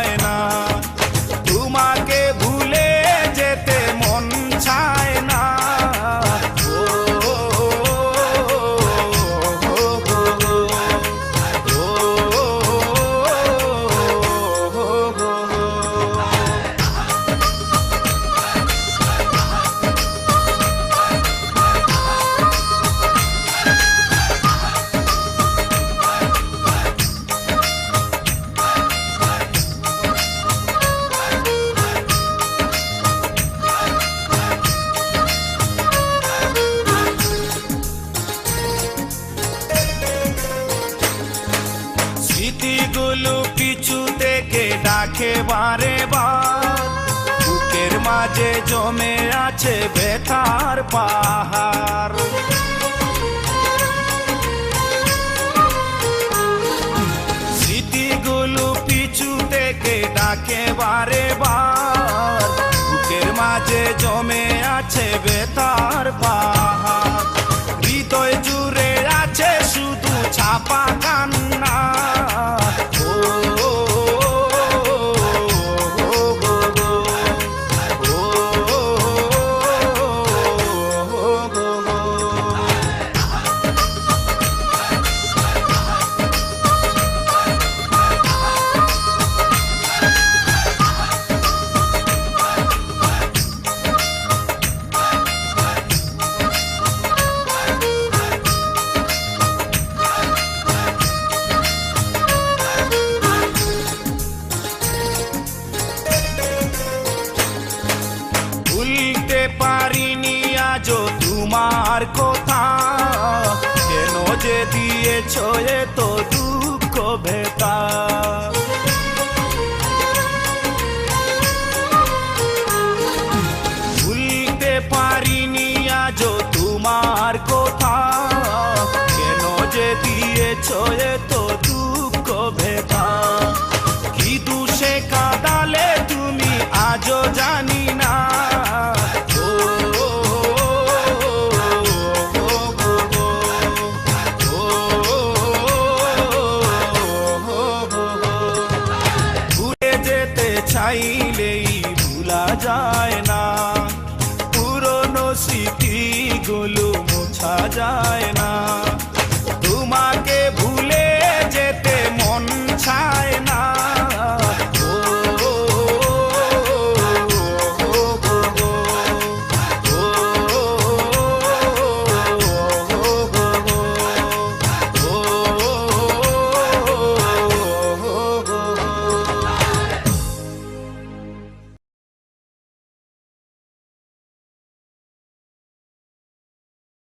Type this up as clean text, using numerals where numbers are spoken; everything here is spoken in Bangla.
হয় না, তোমাকে ভুলে যেতে মন চায় না। ও, স্মৃতিগুলো পিছু থেকে ডাকে বারে বার, বুকের মাঝে জমে আছে ব্যথার পাহাড়। স্মৃতিগুলো পিছু থেকে ডাকে বারে বার, বুকের মাঝে জমে আছে ব্যথার পাহাড়। হৃদয় জুড়ে আছে শুধু ছাপা কান্না। ভুলতে পারিনি আজও তোমার কথা, কেন যে দিয়েছ এত